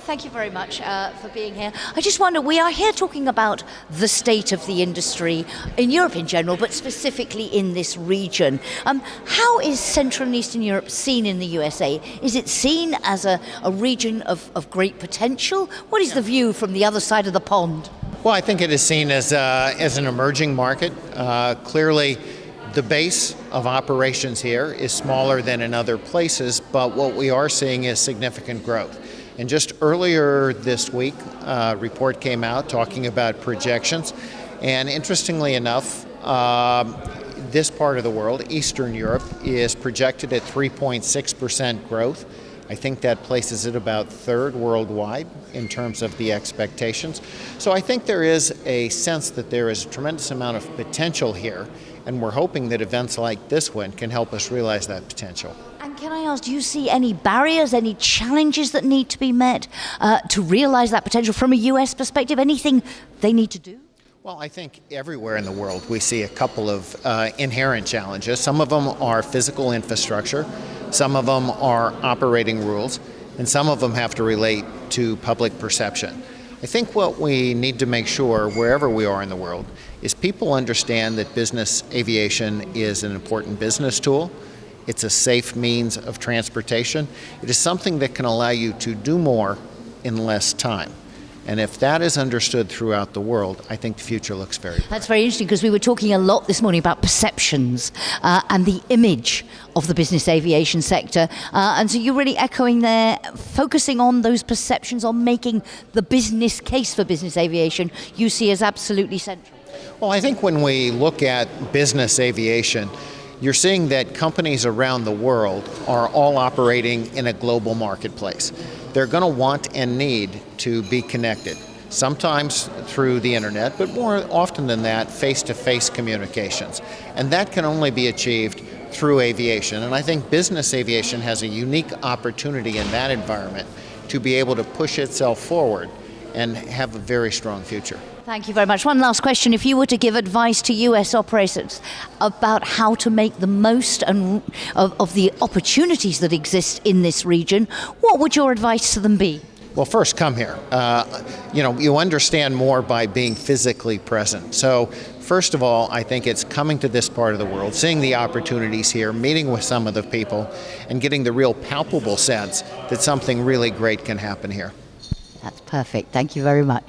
Thank you very much for being here. I just wonder, we are here talking about the state of the industry in Europe in general, but specifically in this region. How is Central and Eastern Europe seen in the USA? Is it seen as a region of great potential? What is the view from the other side of the pond? Well, I think it is seen as an emerging market. Clearly, the base of operations here is smaller than in other places, but what we are seeing is significant growth. And just earlier this week, a report came out talking about projections. And interestingly enough, this part of the world, Eastern Europe, is projected at 3.6% growth. I think that places it about third worldwide in terms of the expectations. So I think there is a sense that there is a tremendous amount of potential here, and we're hoping that events like this one can help us realize that potential. And can I ask, do you see any barriers, any challenges that need to be met to realize that potential from a US perspective? Anything they need to do? Well, I think everywhere in the world we see a couple of inherent challenges. Some of them are physical infrastructure, some of them are operating rules, and some of them have to relate to public perception. I think what we need to make sure, wherever we are in the world, is people understand that business aviation is an important business tool. It's a safe means of transportation. It is something that can allow you to do more in less time. And if that is understood throughout the world, I think the future looks very bright. That's very interesting, because we were talking a lot this morning about perceptions and the image of the business aviation sector. And so you're really echoing there, focusing on those perceptions, on making the business case for business aviation, you see as absolutely central. Well, I think when we look at business aviation, you're seeing that companies around the world are all operating in a global marketplace. They're going to want and need to be connected, sometimes through the internet, but more often than that, face-to-face communications. And that can only be achieved through aviation. And I think business aviation has a unique opportunity in that environment to be able to push itself forward and have a very strong future. Thank you very much. One last question. If you were to give advice to US operators about how to make the most of the opportunities that exist in this region, what would your advice to them be? Well, first, come here. You understand more by being physically present. So, first of all, I think it's coming to this part of the world, seeing the opportunities here, meeting with some of the people, and getting the real palpable sense that something really great can happen here. That's perfect. Thank you very much.